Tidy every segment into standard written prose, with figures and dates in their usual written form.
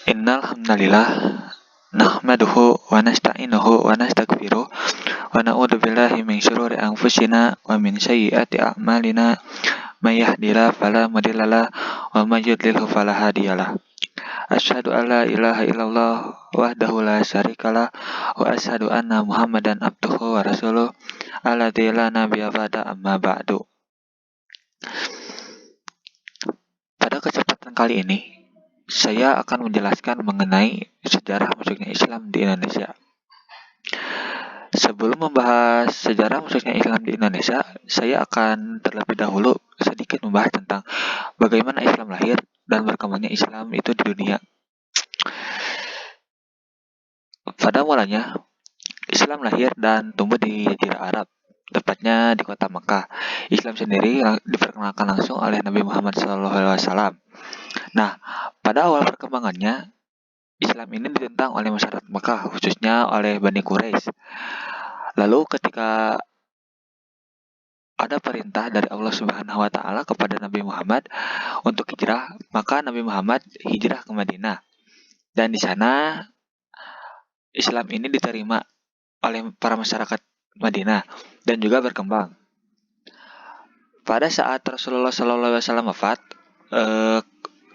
Innal hamdalillah nahmaduhu wa nasta'inuhu wa nastaghfiruh wa na'udzu billahi min syururi anfusina wa min sayyiati a'malina may yahdihillahu fala mudhillalah wa may yudlilhu fala hadiyalah. Asyhadu an la ilaha illallah wahdahu la syarikalah wa asyhadu anna Muhammadan abduhu wa rasuluh alladzi la nabiyya ba'da amma ba'du. Pada kesempatan kali ini saya akan menjelaskan mengenai sejarah masuknya Islam di Indonesia. Sebelum membahas sejarah masuknya Islam di Indonesia, saya akan terlebih dahulu sedikit membahas tentang bagaimana Islam lahir dan berkembangnya Islam itu di dunia. Pada mulanya, Islam lahir dan tumbuh di Jazirah Arab, tepatnya di kota Makkah. Islam sendiri diperkenalkan langsung oleh Nabi Muhammad SAW. Nah, pada awal perkembangannya, Islam ini ditentang oleh masyarakat Makkah, khususnya oleh Bani Quraisy. Lalu ketika ada perintah dari Allah Subhanahu wa taala kepada Nabi Muhammad untuk hijrah, maka Nabi Muhammad hijrah ke Madinah. Dan di sana Islam ini diterima oleh para masyarakat Madinah dan juga berkembang. Pada saat Rasulullah SAW wafat,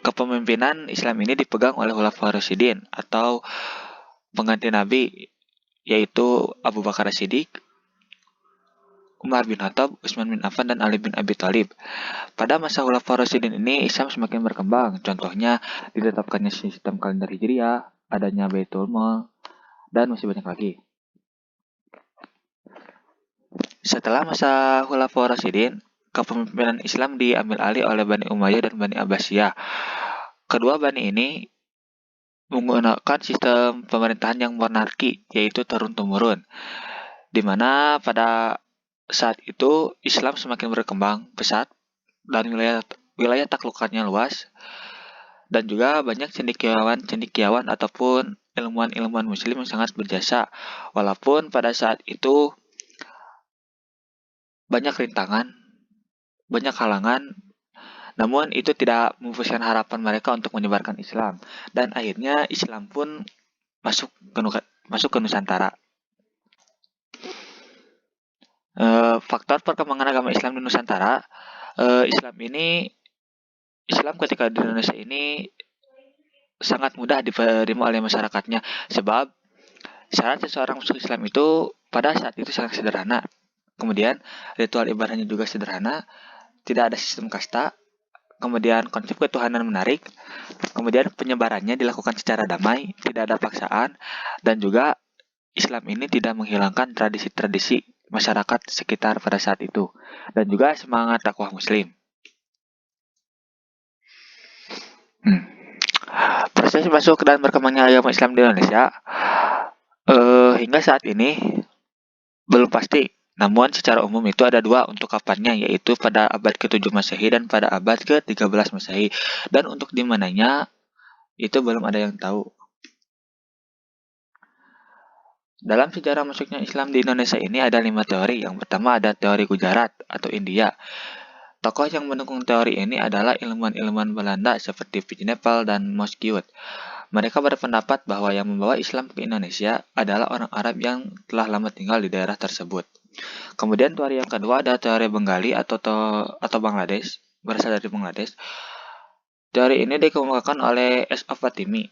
kepemimpinan Islam ini dipegang oleh Khulafaur Rasyidin atau pengganti Nabi, yaitu Abu Bakar As-Siddiq, Umar bin Khattab, Utsman bin Affan, dan Ali bin Abi Thalib. Pada masa Khulafaur Rasyidin ini Islam semakin berkembang. Contohnya ditetapkannya sistem kalender Hijriah, adanya Baitul Mal, dan masih banyak lagi. Setelah masa Khulafaur Rasyidin, kepemimpinan Islam diambil alih oleh Bani Umayyah dan Bani Abbasiyah. Kedua bani ini menggunakan sistem pemerintahan yang monarki, yaitu turun-temurun, di mana pada saat itu Islam semakin berkembang pesat dan wilayah taklukannya luas, dan juga banyak cendekiawan ataupun ilmuwan muslim yang sangat berjasa. Walaupun pada saat itu banyak rintangan, banyak halangan, namun itu tidak memupuskan harapan mereka untuk menyebarkan Islam, dan akhirnya Islam pun masuk ke Nusantara. Faktor perkembangan agama Islam di Nusantara, Islam ketika di Indonesia ini sangat mudah diterima oleh masyarakatnya, sebab syarat seseorang masuk Islam itu pada saat itu sangat sederhana. Kemudian ritual ibadahnya juga sederhana, tidak ada sistem kasta. Kemudian konsep ketuhanan menarik, kemudian penyebarannya dilakukan secara damai, tidak ada paksaan, dan juga Islam ini tidak menghilangkan tradisi-tradisi masyarakat sekitar pada saat itu, dan juga semangat dakwah muslim. Proses masuk dan berkembangnya agama Islam di Indonesia hingga saat ini belum pasti. Namun secara umum itu ada dua untuk kapannya, yaitu pada abad ke-7 Masehi dan pada abad ke-13 Masehi. Dan untuk di mananya itu belum ada yang tahu. Dalam sejarah masuknya Islam di Indonesia ini ada 5 teori. Yang pertama ada teori Gujarat atau India. Tokoh yang mendukung teori ini adalah ilmuwan-ilmuwan Belanda seperti Nepal dan Moskiut. Mereka berpendapat bahwa yang membawa Islam ke Indonesia adalah orang Arab yang telah lama tinggal di daerah tersebut. Kemudian teori yang kedua ada teori Bengali atau Bangladesh, berasal dari Bangladesh. Teori ini dikemukakan oleh S.O. Fatimi.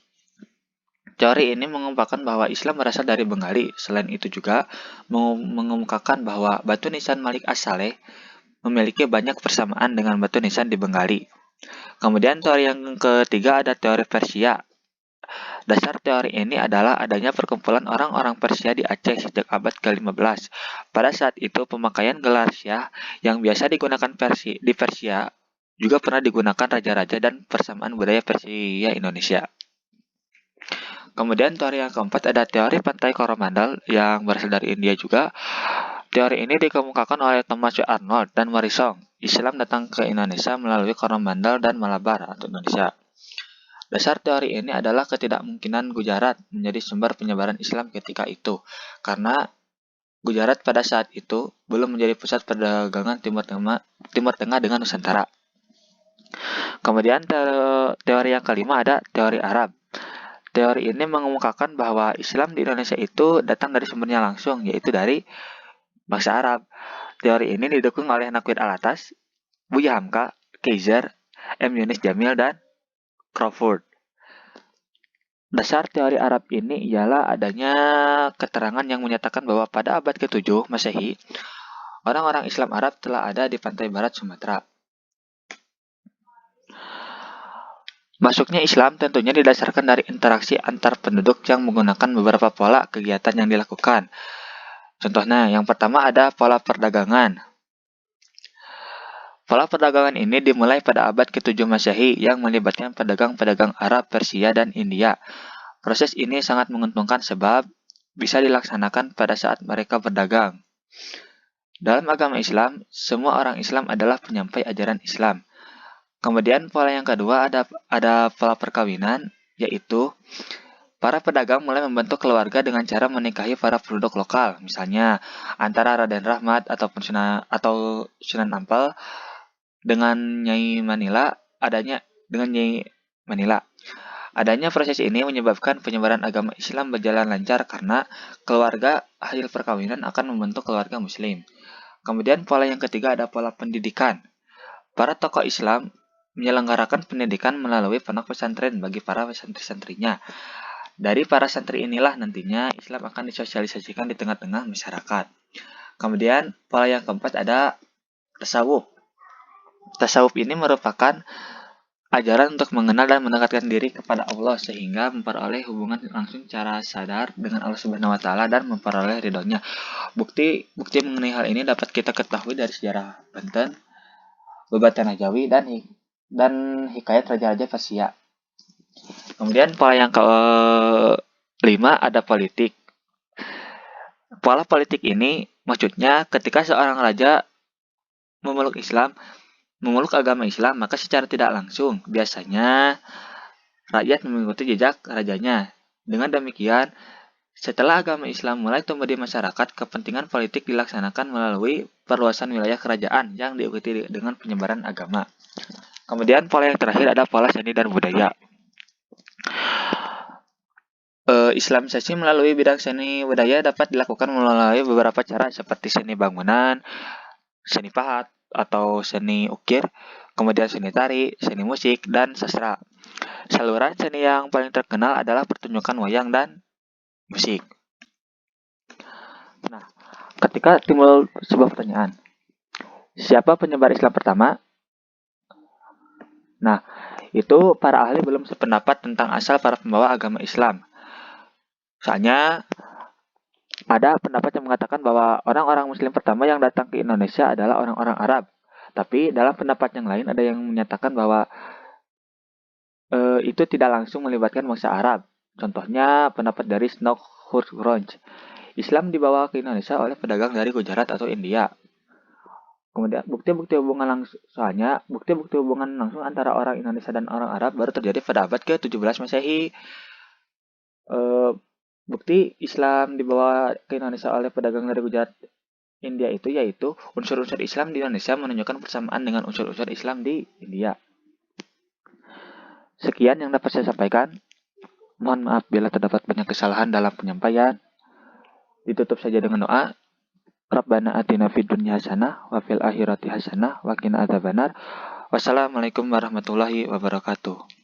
Teori ini mengemukakan bahwa Islam berasal dari Bengali. Selain itu juga mengemukakan bahwa batu nisan Malik As-Saleh memiliki banyak persamaan dengan batu nisan di Bengali. Kemudian teori yang ketiga ada teori Persia. Dasar teori ini adalah adanya perkumpulan orang-orang Persia di Aceh sejak abad ke-15. Pada saat itu pemakaian gelar Syah yang biasa digunakan di Persia juga pernah digunakan raja-raja dan persamaan budaya Persia Indonesia. Kemudian teori yang keempat ada teori pantai Coromandel yang berasal dari India juga. Teori ini dikemukakan oleh Thomas W. Arnold dan Morrison. Islam datang ke Indonesia melalui Coromandel dan Malabar atau Indonesia. Dasar teori ini adalah ketidakmungkinan Gujarat menjadi sumber penyebaran Islam ketika itu, karena Gujarat pada saat itu belum menjadi pusat perdagangan Timur Tengah dengan Nusantara. Kemudian teori yang kelima ada teori Arab. Teori ini mengemukakan bahwa Islam di Indonesia itu datang dari sumbernya langsung, yaitu dari bangsa Arab. Teori ini didukung oleh Naquid Alatas, Buya Hamka, Kaiser, M. Yunis Jamil, dan Crawford. Dasar teori Arab ini ialah adanya keterangan yang menyatakan bahwa pada abad ke-7 Masehi, orang-orang Islam Arab telah ada di pantai barat Sumatera. Masuknya Islam tentunya didasarkan dari interaksi antar penduduk yang menggunakan beberapa pola kegiatan yang dilakukan. Contohnya, yang pertama ada pola perdagangan. Pola perdagangan ini dimulai pada abad ke-7 Masehi yang melibatkan pedagang-pedagang Arab, Persia, dan India. Proses ini sangat menguntungkan sebab bisa dilaksanakan pada saat mereka berdagang. Dalam agama Islam, semua orang Islam adalah penyampai ajaran Islam. Kemudian pola yang kedua ada pola perkawinan, yaitu para pedagang mulai membentuk keluarga dengan cara menikahi para penduduk lokal, misalnya antara Raden Rahmat ataupun Sunan Ampel dengan Nyai Manila. Adanya proses ini menyebabkan penyebaran agama Islam berjalan lancar karena keluarga hasil perkawinan akan membentuk keluarga Muslim. Kemudian pola yang ketiga ada pola pendidikan. Para tokoh Islam menyelenggarakan pendidikan melalui pondok pesantren bagi para santri-santrinya. Dari para santri inilah nantinya Islam akan disosialisasikan di tengah-tengah masyarakat. Kemudian pola yang keempat ada tasawuf. Tasawuf ini merupakan ajaran untuk mengenal dan mendekatkan diri kepada Allah sehingga memperoleh hubungan langsung secara sadar dengan Allah Subhanahu wa taala dan memperoleh ridhonya. Bukti mengenai hal ini dapat kita ketahui dari sejarah Banten, Bebatan Najawi, dan hikayat raja-raja Persia. Kemudian pola yang kelima ada politik. Pola politik ini maksudnya ketika seorang raja memeluk agama Islam, maka secara tidak langsung biasanya rakyat mengikuti jejak rajanya. Dengan demikian, setelah agama Islam mulai tumbuh di masyarakat, kepentingan politik dilaksanakan melalui perluasan wilayah kerajaan yang diikuti dengan penyebaran agama. Kemudian pola yang terakhir ada pola seni dan budaya. Islamisasi melalui bidang seni budaya dapat dilakukan melalui beberapa cara seperti seni bangunan, seni pahat atau seni ukir, kemudian seni tari, seni musik, dan sastra. Saluran seni yang paling terkenal adalah pertunjukan wayang dan musik. Nah, ketika timbul sebuah pertanyaan, siapa penyebar Islam pertama? Nah, itu para ahli belum sependapat tentang asal para pembawa agama Islam. Soalnya ada pendapat yang mengatakan bahwa orang-orang Muslim pertama yang datang ke Indonesia adalah orang-orang Arab. Tapi dalam pendapat yang lain ada yang menyatakan bahwa itu tidak langsung melibatkan bangsa Arab. Contohnya pendapat dari Snow Hurgronj. Islam dibawa ke Indonesia oleh pedagang dari Gujarat atau India. Kemudian bukti-bukti hubungan langsung antara orang Indonesia dan orang Arab baru terjadi pada abad ke-17 Masehi. Bukti Islam dibawa ke Indonesia oleh pedagang dari Gujarat India itu yaitu unsur-unsur Islam di Indonesia menunjukkan persamaan dengan unsur-unsur Islam di India. Sekian yang dapat saya sampaikan. Mohon maaf bila terdapat banyak kesalahan dalam penyampaian. Ditutup saja dengan doa. Rabbana atina fid dunya hasanah wa fil akhirati hasanah wa qina adzabannar. Wassalamualaikum warahmatullahi wabarakatuh.